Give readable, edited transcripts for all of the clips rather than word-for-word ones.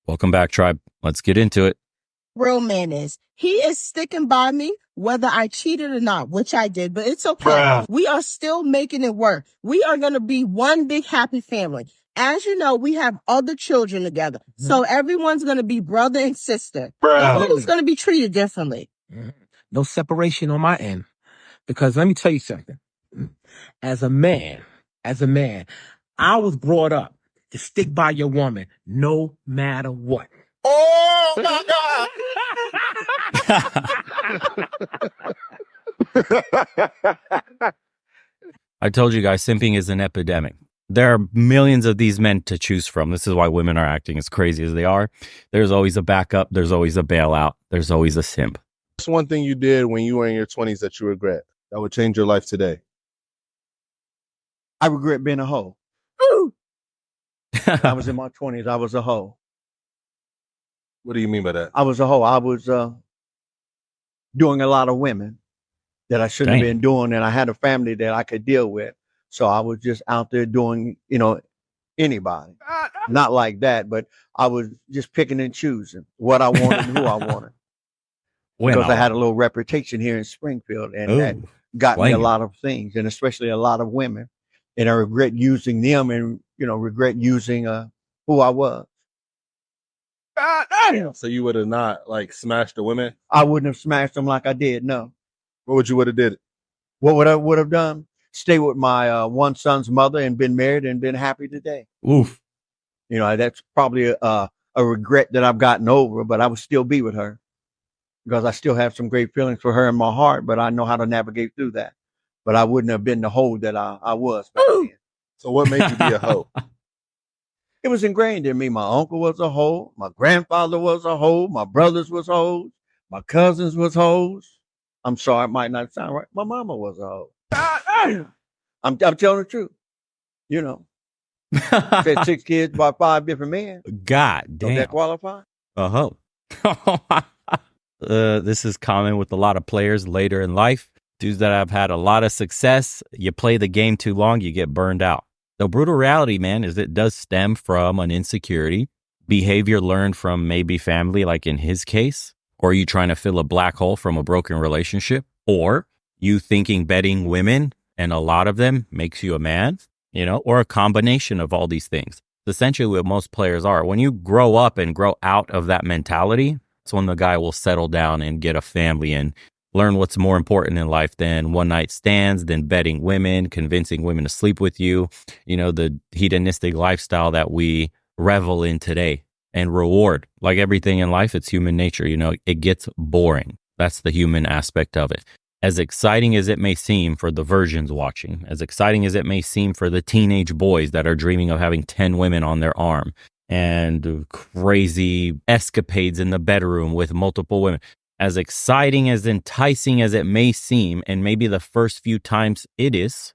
Welcome back, tribe. Let's get into it. Real man is. He is sticking by me whether I cheated or not, which I did, but it's okay. Bruh. We are still making it work. We are going to be one big happy family. As you know, we have other children together. So everyone's going to be brother and sister. Bruh. Nobody's going to be treated differently. No separation on my end. Because let me tell you something. As a man, I was brought up to stick by your woman no matter what. Oh my God. I told you guys, simping is an epidemic. There are millions of these men to choose from. This is why women are acting as crazy as they are. There's always a backup. There's always a bailout. There's always a simp. What's one thing you did when you were in your 20s that you regret that would change your life today? I regret being a hoe. I was in my 20s. I was a hoe. What do you mean by that? I was a hoe. I was doing a lot of women that I shouldn't have been doing, and I had a family that I could deal with. So I was just out there doing, anybody. Not like that, but I was just picking and choosing what I wanted and who I wanted. Because I had a little reputation here in Springfield, and that got me a lot of things, and especially a lot of women. And I regret using them and, regret using who I was. So you would have not smashed the women? I wouldn't have smashed them like I did, no. What would you have did? What would I have done? Stay with my one son's mother and been married and been happy today. Oof. That's probably a regret that I've gotten over, but I would still be with her because I still have some great feelings for her in my heart, but I know how to navigate through that. But I wouldn't have been the hoe that I was back then. So what made you be a hoe? It was ingrained in me. My uncle was a hoe. My grandfather was a hoe. My brothers was hoes. My cousins was hoes. I'm sorry, it might not sound right. My mama was a hoe. I'm telling the truth. Said 6 kids by 5 different men. God damn. Don't that qualify? Uh-huh. This is common with a lot of players later in life. Dudes that have had a lot of success, you play the game too long, you get burned out. The brutal reality, man, is it does stem from an insecurity, behavior learned from maybe family, like in his case, or you trying to fill a black hole from a broken relationship, or you thinking betting women, and a lot of them, makes you a man, or a combination of all these things. It's essentially what most players are. When you grow up and grow out of that mentality, that's when the guy will settle down and get a family and learn what's more important in life than one night stands, than betting women, convincing women to sleep with you, the hedonistic lifestyle that we revel in today and reward. Like everything in life, it's human nature. It gets boring. That's the human aspect of it. As exciting as it may seem for the virgins watching, as exciting as it may seem for the teenage boys that are dreaming of having 10 women on their arm and crazy escapades in the bedroom with multiple women, as exciting, as enticing as it may seem, and maybe the first few times it is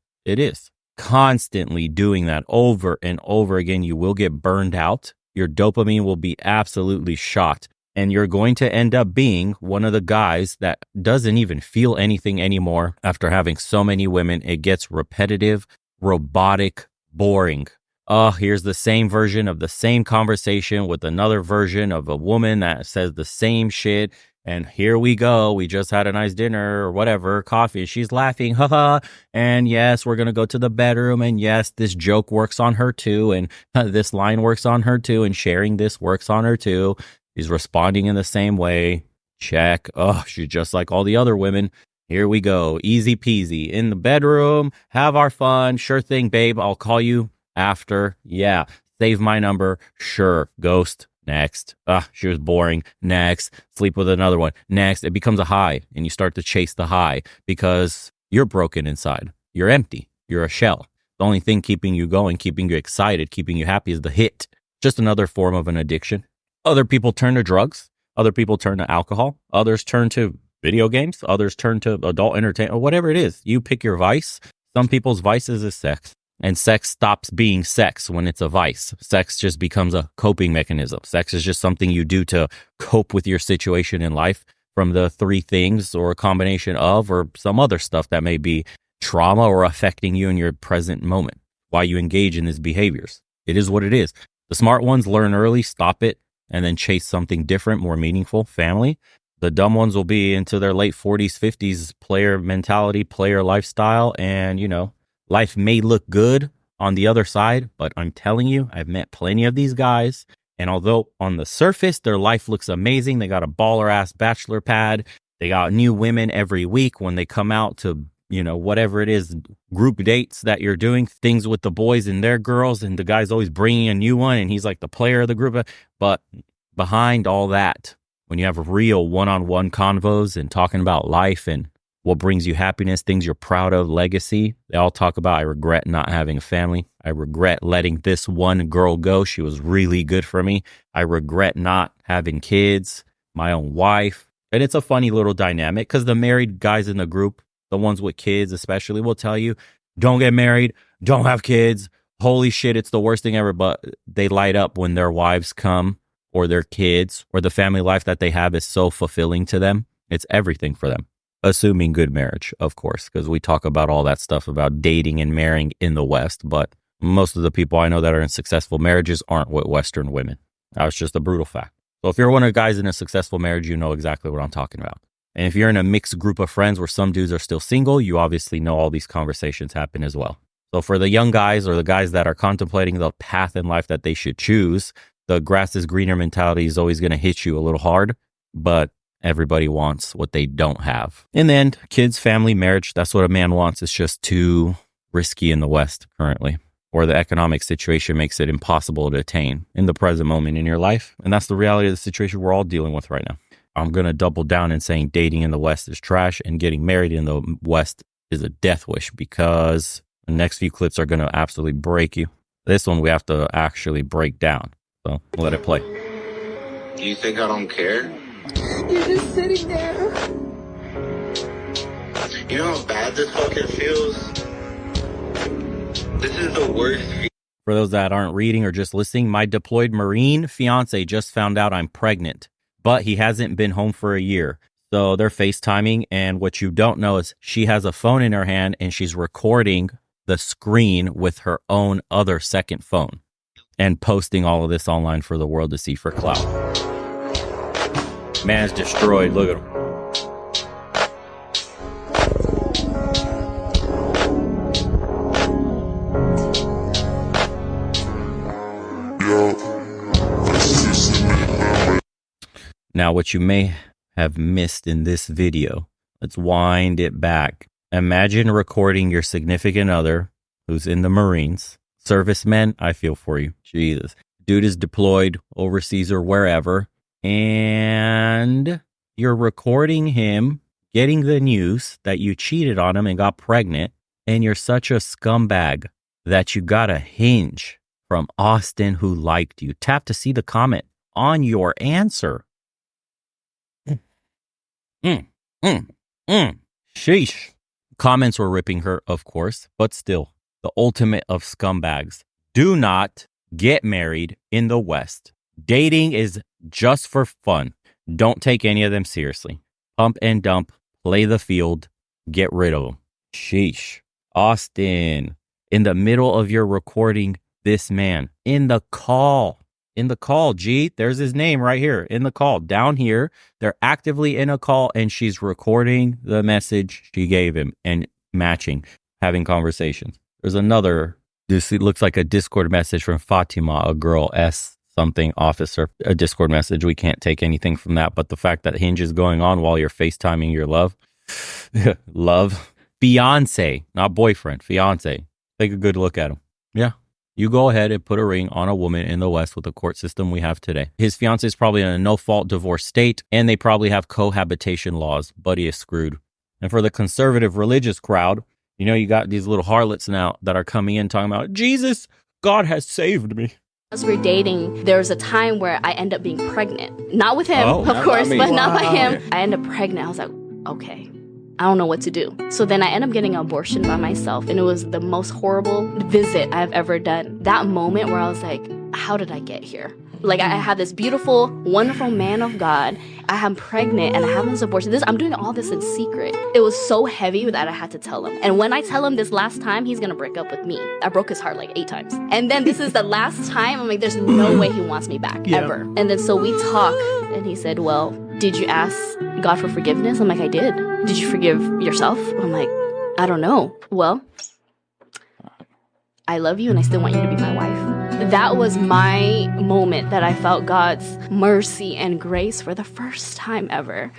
constantly doing that over and over again, you will get burned out. Your dopamine will be absolutely shot. And you're going to end up being one of the guys that doesn't even feel anything anymore after having so many women. It gets repetitive, robotic, boring. Here's the same version of the same conversation with another version of a woman that says the same shit. And here we go. We just had a nice dinner or whatever, coffee. She's laughing, haha. And yes, we're going to go to the bedroom. And yes, this joke works on her too. And this line works on her too. And sharing this works on her too. She's responding in the same way. Check. Oh, she's just like all the other women. Here we go. Easy peasy. In the bedroom. Have our fun. Sure thing, babe. I'll call you after. Yeah. Save my number. Sure. Ghost. Next. She was boring. Next. Sleep with another one. Next. It becomes a high, and you start to chase the high because you're broken inside. You're empty. You're a shell. The only thing keeping you going, keeping you excited, keeping you happy is the hit. Just another form of an addiction. Other people turn to drugs. Other people turn to alcohol. Others turn to video games. Others turn to adult entertainment, or whatever it is. You pick your vice. Some people's vices is sex. And sex stops being sex when it's a vice. Sex just becomes a coping mechanism. Sex is just something you do to cope with your situation in life from the 3 things or a combination of or some other stuff that may be trauma or affecting you in your present moment. Why you engage in these behaviors. It is what it is. The smart ones learn early, stop it, and then chase something different, more meaningful, family. The dumb ones will be into their late 40s, 50s, player mentality, player lifestyle. And, life may look good on the other side, but I'm telling you, I've met plenty of these guys. And although on the surface, their life looks amazing, they got a baller ass bachelor pad. They got new women every week when they come out to, whatever it is, group dates that you're doing, things with the boys and their girls. And the guy's always bringing a new one. And he's like the player of the group. But behind all that, when you have real one-on-one convos and talking about life and what brings you happiness, things you're proud of, legacy, they all talk about, I regret not having a family. I regret letting this one girl go. She was really good for me. I regret not having kids, my own wife. And it's a funny little dynamic because the married guys in the group, the ones with kids especially, will tell you, don't get married, don't have kids. Holy shit, it's the worst thing ever. But they light up when their wives come, or their kids, or the family life that they have is so fulfilling to them. It's everything for them. Assuming good marriage, of course, because we talk about all that stuff about dating and marrying in the West. But most of the people I know that are in successful marriages aren't with Western women. That's just a brutal fact. So if you're one of the guys in a successful marriage, you know exactly what I'm talking about. And if you're in a mixed group of friends where some dudes are still single, you obviously know all these conversations happen as well. So for the young guys or the guys that are contemplating the path in life that they should choose, the grass is greener mentality is always going to hit you a little hard, but everybody wants what they don't have. In the end, kids, family, marriage, that's what a man wants. It's just too risky in the West currently, or the economic situation makes it impossible to attain in the present moment in your life. And that's the reality of the situation we're all dealing with right now. I'm going to double down in saying dating in the West is trash and getting married in the West is a death wish, because the next few clips are going to absolutely break you. This one we have to actually break down. So let it play. Do you think I don't care? You're just sitting there. You know how bad this fucking feels? This is the worst feeling. For those that aren't reading or just listening, my deployed Marine fiance just found out I'm pregnant, but he hasn't been home for a year. So they're FaceTiming, and what you don't know is she has a phone in her hand and she's recording the screen with her own other second phone and posting all of this online for the world to see for clout. Man's destroyed. Look at him. Now, what you may have missed in this video, let's wind it back. Imagine recording your significant other who's in the Marines. Servicemen, I feel for you. Jesus. Dude is deployed overseas or wherever, and you're recording him getting the news that you cheated on him and got pregnant, and you're such a scumbag that you got a hinge from Austin who liked you. Tap to see the comment on your answer. Sheesh. Comments were ripping her, of course, but still, the ultimate of scumbags. Do not get married in the West. Dating is just for fun. Don't take any of them seriously. Pump and dump, play the field, get rid of them. Sheesh. Austin, in the middle of your recording this man, in the call, G, there's his name right here, in the call. Down here, they're actively in a call, and she's recording the message she gave him and matching, having conversations. There's another, this looks like a Discord message from Fatima, a girl, something officer, a Discord message. We can't take anything from that, but the fact that Hinge is going on while you're FaceTiming your love, fiance, not boyfriend, fiance. Take a good look at him. Yeah. You go ahead and put a ring on a woman in the West with the court system we have today. His fiance is probably in a no-fault divorce state, and they probably have cohabitation laws. Buddy is screwed. And for the conservative religious crowd, you got these little harlots now that are coming in talking about, Jesus, God has saved me. As we're dating, there was a time where I end up being pregnant. Not with him, of course, but not by him. I end up pregnant. I was like, okay, I don't know what to do. So then I end up getting an abortion by myself, and it was the most horrible visit I've ever done. That moment where I was like, how did I get here? Like, I have this beautiful, wonderful man of God. I am pregnant and I have this abortion. I'm doing all this in secret. It was so heavy that I had to tell him. And when I tell him this last time, he's gonna break up with me. I broke his heart like 8 times. And then this is the last time. I'm like, there's no way he wants me back, ever. And then so we talk, and he said, well, did you ask God for forgiveness? I'm like, I did. Did you forgive yourself? I'm like, I don't know. Well, I love you and I still want you to be my wife. That was my moment that I felt God's mercy and grace for the first time ever.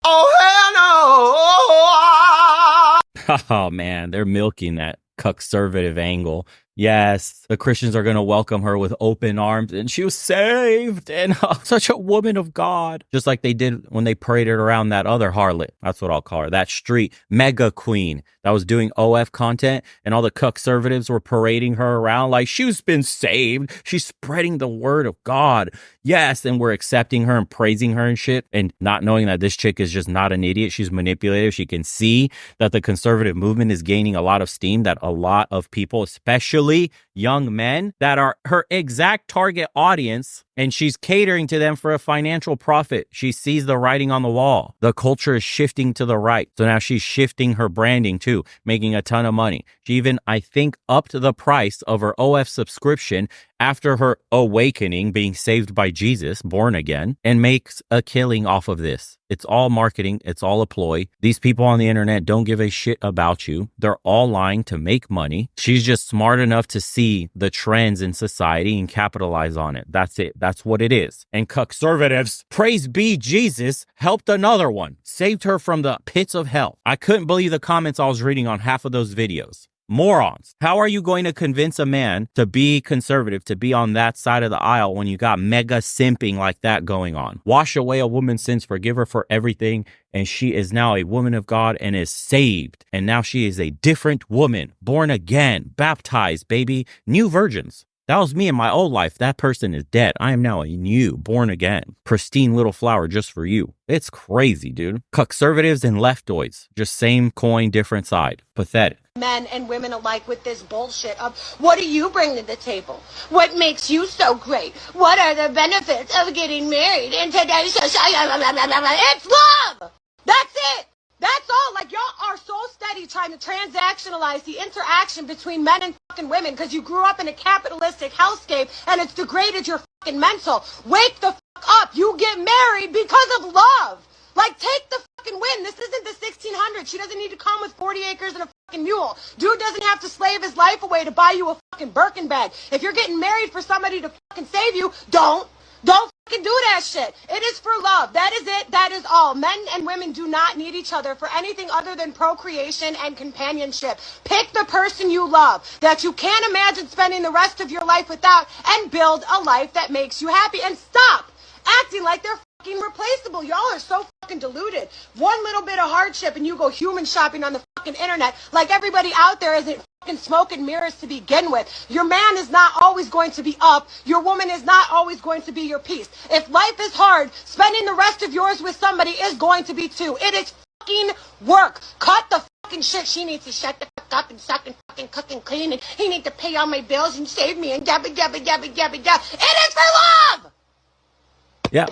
Oh, hell no! Oh, man, they're milking that conservative angle. Yes, the Christians are going to welcome her with open arms, and she was saved, and such a woman of God. Just like they did when they paraded around that other harlot. That's what I'll call her. That street mega queen that was doing OF content, and all the conservatives were parading her around like she's been saved. She's spreading the word of God. Yes, and we're accepting her and praising her and shit, and not knowing that this chick is just not an idiot. She's manipulative. She can see that the conservative movement is gaining a lot of steam, that a lot of people, especially young men that are her exact target audience, and she's catering to them for a financial profit. She sees the writing on the wall. The culture is shifting to the right. So now she's shifting her branding too, making a ton of money. She even, I think, upped the price of her OF subscription after her awakening, being saved by Jesus, born again, and makes a killing off of this. It's all marketing. It's all a ploy. These people on the internet don't give a shit about you. They're all lying to make money. She's just smart enough to see the trends in society and capitalize on it. That's it. That's what it is. And conservatives, praise be Jesus, helped another one, saved her from the pits of hell. I couldn't believe the comments I was reading on half of those videos. Morons. How are you going to convince a man to be conservative, to be on that side of the aisle when you got mega simping like that going on? Wash away a woman's sins, forgive her for everything, and she is now a woman of God and is saved. And now she is a different woman, born again, baptized, baby, new virgins. That was me in my old life. That person is dead. I am now a new, born again, pristine little flower just for you. It's crazy, dude. Conservatives and leftoids, just same coin, different side. Pathetic. Men and women alike with this bullshit of what do you bring to the table? What makes you so great? What are the benefits of getting married in today's society? It's love! That's it! That's all. Like, y'all are so steady trying to transactionalize the interaction between men and fucking women because you grew up in a capitalistic hellscape and it's degraded your fucking mental. Wake the fuck up. You get married because of love. Like, take the fucking win. This isn't the 1600s. She doesn't need to come with 40 acres and a fucking mule. Dude doesn't have to slave his life away to buy you a fucking Birkin bag. If you're getting married for somebody to fucking save you, don't fucking do that shit. It is for love. That is it. That is all. Men and women do not need each other for anything other than procreation and companionship. Pick the person you love that you can't imagine spending the rest of your life without and build a life that makes you happy. And stop acting like they're fucking replaceable. Y'all are so fucking deluded. One little bit of hardship and you go human shopping on the fucking internet like everybody out there isn't fucking smoke and mirrors to begin with. Your man is not always going to be up. Your woman is not always going to be your peace. If life is hard, spending the rest of yours with somebody is going to be too. It is fucking work. Cut the fucking shit. She needs to shut the fuck up and suck and fucking cook and clean, and he needs to pay all my bills and save me and dabba dabba dabba dabba dabba. It is for love! Yeah.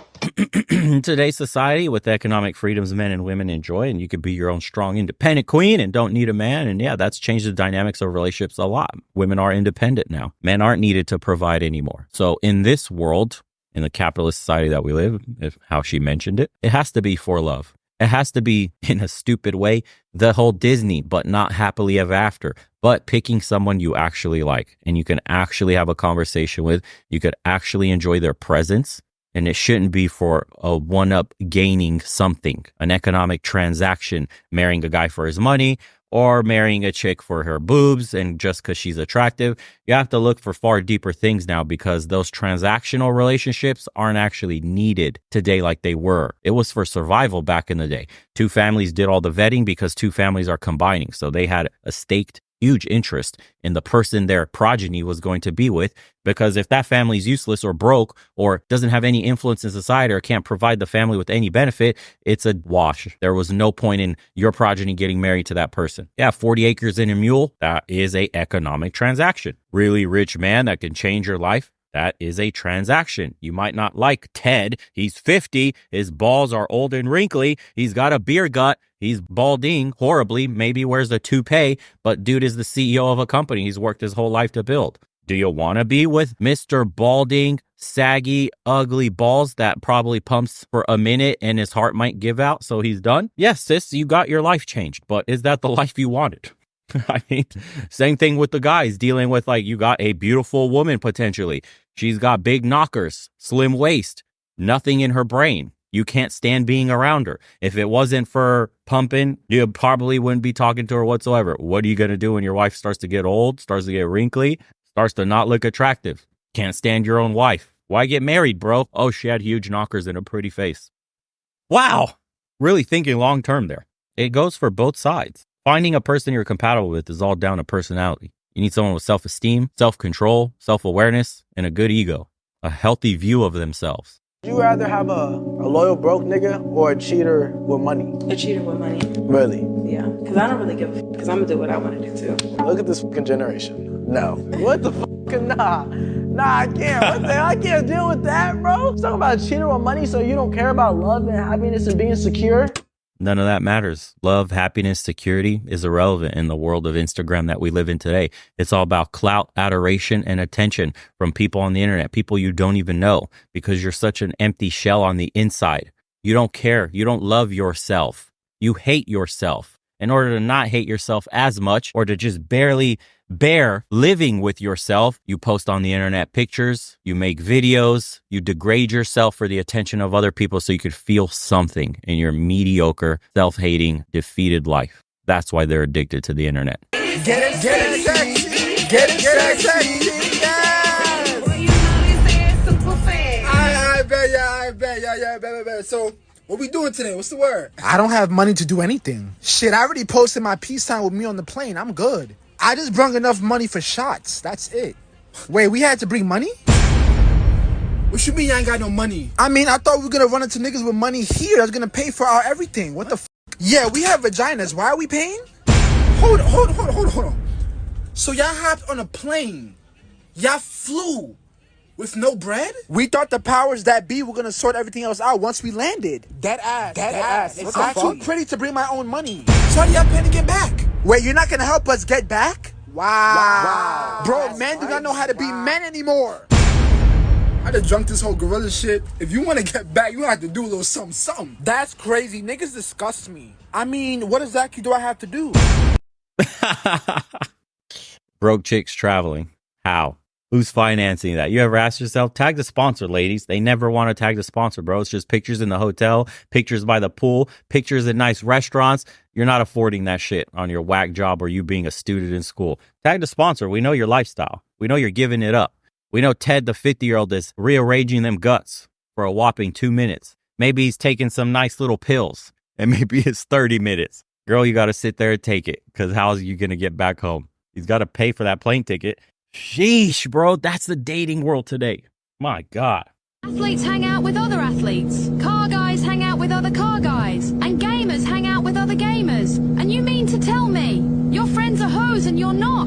In today's society, with the economic freedoms men and women enjoy, and you could be your own strong, independent queen and don't need a man. And yeah, that's changed the dynamics of relationships a lot. Women are independent now. Men aren't needed to provide anymore. So in this world, in the capitalist society that we live, if how she mentioned it, it has to be for love. It has to be, in a stupid way, the whole Disney, but not happily ever after, but picking someone you actually like and you can actually have a conversation with. You could actually enjoy their presence. And it shouldn't be for a one-up gaining something, an economic transaction, marrying a guy for his money or marrying a chick for her boobs and just because she's attractive. You have to look for far deeper things now because those transactional relationships aren't actually needed today like they were. It was for survival back in the day. Two families did all the vetting because two families are combining. So they had a staked huge interest in the person their progeny was going to be with, because if that family is useless or broke or doesn't have any influence in society or can't provide the family with any benefit, it's a wash. There was no point in your progeny getting married to that person. Yeah, 40 acres and a mule, that is a economic transaction. Really rich man that can change your life. That is a transaction. You might not like Ted. He's 50. His balls are old and wrinkly. He's got a beer gut. He's balding horribly. Maybe wears a toupee, but dude is the CEO of a company he's worked his whole life to build. Do you want to be with Mr. Balding, saggy, ugly balls that probably pumps for a minute and his heart might give out so he's done? Yes, sis, you got your life changed, but is that the life you wanted? I mean, same thing with the guys dealing with, like, you got a beautiful woman potentially. She's got big knockers, slim waist, nothing in her brain. You can't stand being around her. If it wasn't for pumping, you probably wouldn't be talking to her whatsoever. What are you going to do when your wife starts to get old, starts to get wrinkly, starts to not look attractive? Can't stand your own wife. Why get married, bro? Oh, she had huge knockers and a pretty face. Wow. Really thinking long term there. It goes for both sides. Finding a person you're compatible with is all down to personality. You need someone with self-esteem, self-control, self-awareness, and a good ego. A healthy view of themselves. Would you rather have a loyal broke nigga or a cheater with money? A cheater with money. Really? Yeah, because I don't really give a because I'm going to do what I want to do too. Look at this fucking generation. No. What the fuck? Nah. Nah, I can't. What the hell? I can't deal with that, bro. Talking about a cheater with money so you don't care about love and happiness and being secure? None of that matters. Love, happiness, security is irrelevant in the world of Instagram that we live in today. It's all about clout, adoration, and attention from people on the internet, people you don't even know, because you're such an empty shell on the inside. You don't care. You don't love yourself. You hate yourself. In order to not hate yourself as much, or to just barely bear living with yourself, you post on the internet pictures, you make videos, you degrade yourself for the attention of other people so you could feel something in your mediocre, self-hating, defeated life. That's why they're addicted to the internet. Get it sexy. Get it sexy. Yes. Well, you know they say it's super fast. I bet. So, what we doing today? What's the word? I don't have money to do anything. Shit, I already posted my peace sign with me on the plane. I'm good. I just brung enough money for shots. That's it. Wait, we had to bring money? What you mean you ain't got no money? I mean, I thought we were gonna run into niggas with money here that's gonna pay for our everything. What the f? Yeah, we have vaginas. Why are we paying? Hold on. So y'all hopped on a plane. Y'all flew with no bread? We thought the powers that be were gonna sort everything else out once we landed. Dead ass. I'm too pretty to bring my own money. So how do y'all plan to get back? Wait, you're not gonna help us get back? Wow. Bro, That's men do not know how to be men anymore. I done drunk this whole gorilla shit. If you want to get back, you gonna have to do a little something. That's crazy. Niggas disgust me. I mean, what exactly do I have to do? Broke chicks traveling. How? Who's financing that? You ever ask yourself? Tag the sponsor, ladies. They never want to tag the sponsor, bro. It's just pictures in the hotel, pictures by the pool, pictures in nice restaurants. You're not affording that shit on your whack job or you being a student in school. Tag the sponsor. We know your lifestyle. We know you're giving it up. We know Ted, the 50-year-old, is rearranging them guts for a whopping 2 minutes. Maybe he's taking some nice little pills, and maybe it's 30 minutes. Girl, you got to sit there and take it, because how are you going to get back home? He's got to pay for that plane ticket. Sheesh, bro. That's the dating world today. My God. Athletes hang out with other athletes. Car guys hang out with other car guys. And gamers hang out with other gamers. And you mean to tell me your friends are hoes and you're not?